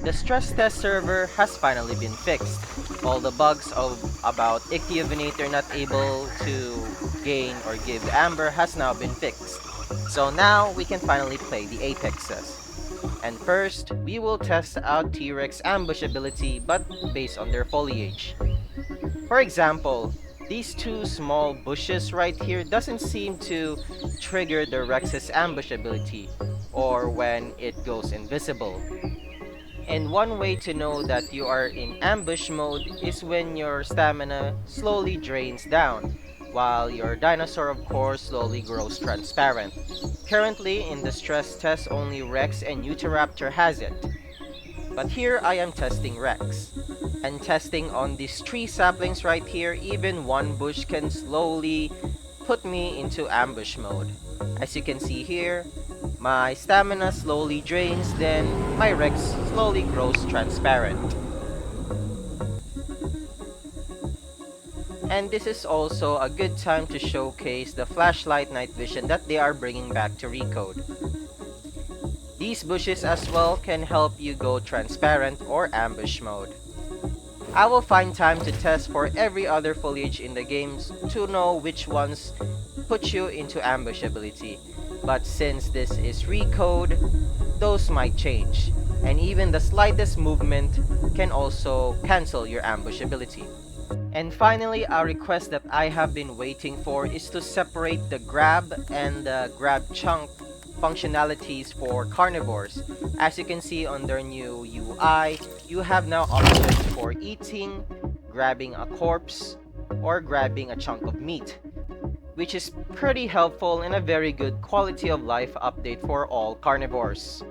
The stress test server has finally been fixed. All the bugs about Ichthyovenator not able to gain or give amber has now been fixed. So now we can finally play the apexes. And first, we will test out T-Rex ambush ability but based on their foliage. For example, these two small bushes right here doesn't seem to trigger the Rex's ambush ability or when it goes invisible. And one way to know that you are in ambush mode is when your stamina slowly drains down, while your dinosaur of course slowly grows transparent. Currently in the stress test only Rex and Utahraptor has it. But here I am testing Rex. And testing on these tree saplings right here, even one bush can slowly put me into ambush mode. As you can see here, my stamina slowly drains, then my Rex slowly grows transparent. And this is also a good time to showcase the flashlight night vision that they are bringing back to Recode. These bushes as well can help you go transparent or ambush mode. I will find time to test for every other foliage in the games to know which ones put you into ambush ability. But since this is Recode, those might change. And even the slightest movement can also cancel your ambush ability. And finally, a request that I have been waiting for is to separate the grab and the grab chunk functionalities for carnivores. As you can see on their new UI, you have now options for eating, grabbing a corpse, or grabbing a chunk of meat, which is pretty helpful and a very good quality of life update for all carnivores.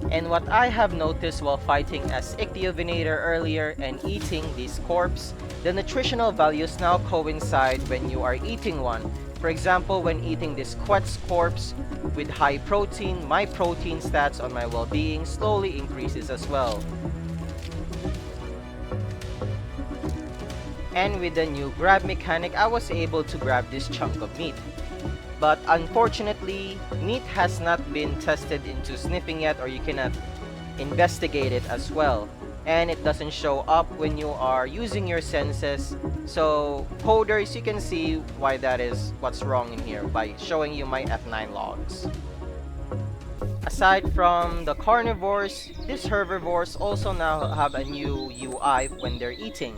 And what I have noticed while fighting as Ichthyovenator earlier and eating this corpse, the nutritional values now coincide when you are eating one. For example, when eating this Quetz corpse with high protein, my protein stats on my well-being slowly increases as well. And with the new grab mechanic, I was able to grab this chunk of meat. But unfortunately, meat has not been tested into sniffing yet, or you cannot investigate it as well. And it doesn't show up when you are using your senses. So coders, you can see why that is what's wrong in here by showing you my F9 logs. Aside from the carnivores, these herbivores also now have a new UI when they're eating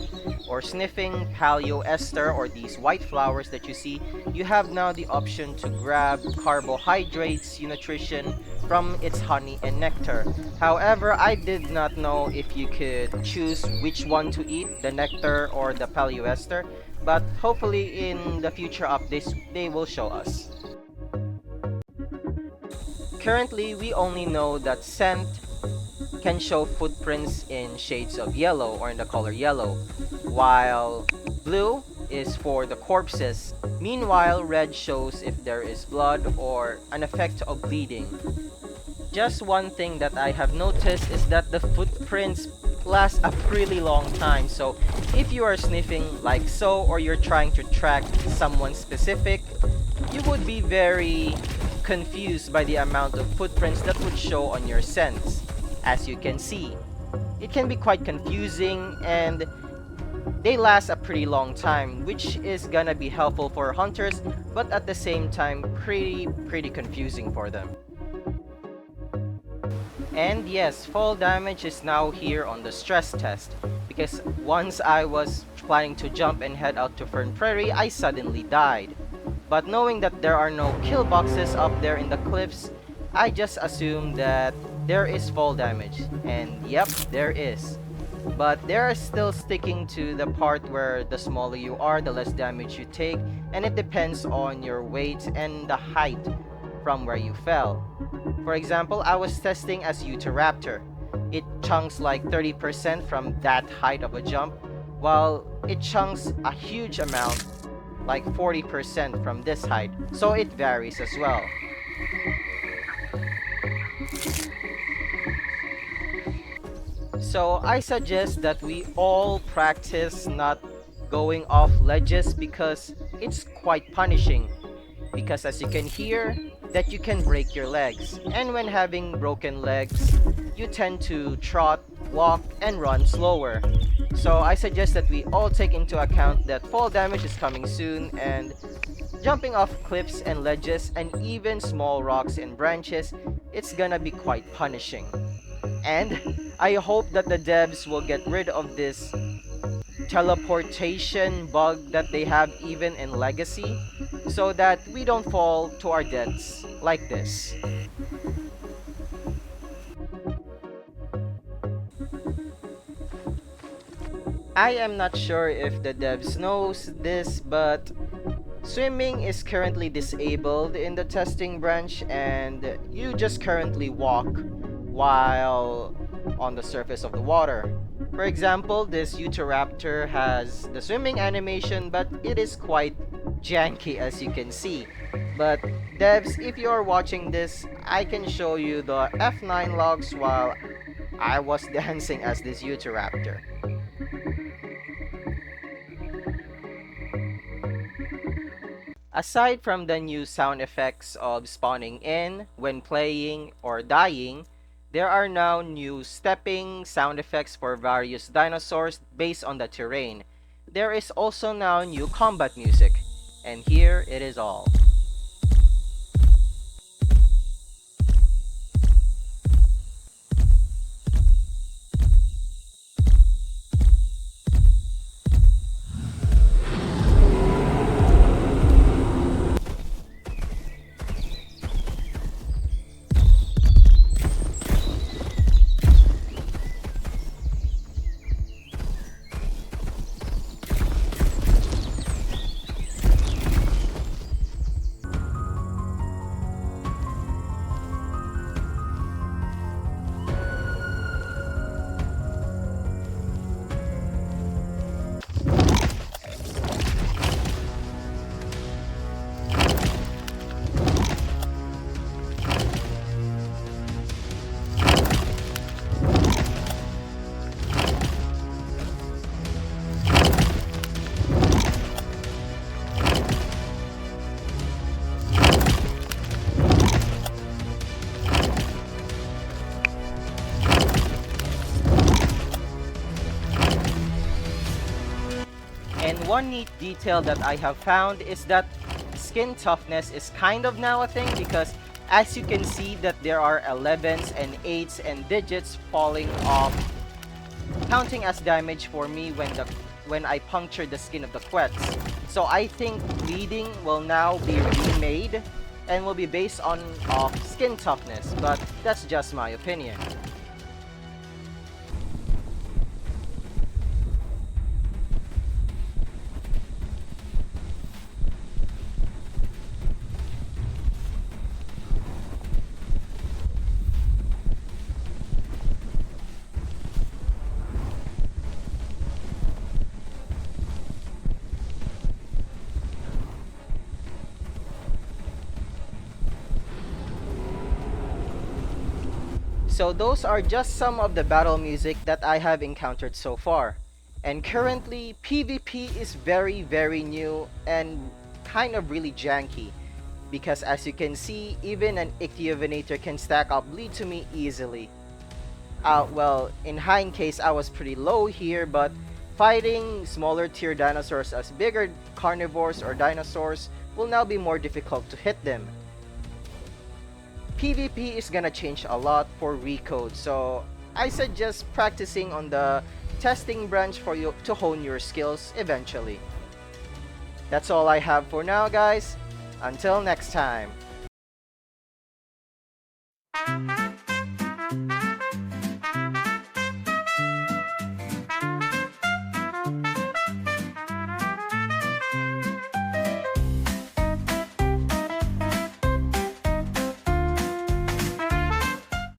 or sniffing paleo ester or these white flowers that you see. You have now the option to grab carbohydrates, nutrition from its honey and nectar. However, I did not know if you could choose which one to eat, the nectar or the paleo ester, but hopefully in the future updates they will show us. Currently, we only know that scent can show footprints in shades of yellow or in the color yellow, while blue is for the corpses. Meanwhile, red shows if there is blood or an effect of bleeding. Just one thing that I have noticed is that the footprints last a really long time, so if you are sniffing like so or you're trying to track someone specific, you would be very confused by the amount of footprints that would show on your scents. As you can see, it can be quite confusing and they last a pretty long time, which is gonna be helpful for hunters, but at the same time pretty confusing for them. And yes, fall damage is now here on the stress test, because once I was planning to jump and head out to Fern Prairie, I suddenly died. But knowing that there are no kill boxes up there in the cliffs, I just assumed that there is fall damage. And yep, there is. But they are still sticking to the part where the smaller you are, the less damage you take, and it depends on your weight and the height from where you fell. For example, I was testing as Utahraptor. It chunks like 30% from that height of a jump, while it chunks a huge amount like 40% from this height, so it varies as well. So I suggest that we all practice not going off ledges because it's quite punishing. Because as you can hear, that you can break your legs. And when having broken legs, you tend to trot, walk, and run slower. So I suggest that we all take into account that fall damage is coming soon, and jumping off cliffs and ledges and even small rocks and branches, it's gonna be quite punishing. And I hope that the devs will get rid of this teleportation bug that they have even in Legacy, so that we don't fall to our deaths like this. I am not sure if the devs knows this, but swimming is currently disabled in the testing branch, and you just currently walk while on the surface of the water. For example, this Utahraptor has the swimming animation, but it is quite janky as you can see. But devs, if you are watching this, I can show you the F9 logs while I was dancing as this Utahraptor. Aside from the new sound effects of spawning in, when playing, or dying, there are now new stepping sound effects for various dinosaurs based on the terrain. There is also now new combat music, and here it is all. And one neat detail that I have found is that skin toughness is kind of now a thing, because as you can see that there are 11s and 8s and digits falling off, counting as damage for me when I punctured the skin of the quets. So I think bleeding will now be remade and will be based on skin toughness, but that's just my opinion. So those are just some of the battle music that I have encountered so far. And currently, PvP is very new and kind of really janky. Because as you can see, even an Ichthyovenator can stack up bleed to me easily. Well, in Hein case, I was pretty low here, but fighting smaller tier dinosaurs as bigger carnivores or dinosaurs will now be more difficult to hit them. PvP is gonna change a lot for Recode, so I suggest practicing on the testing branch for you to hone your skills eventually. That's all I have for now, guys. Until next time.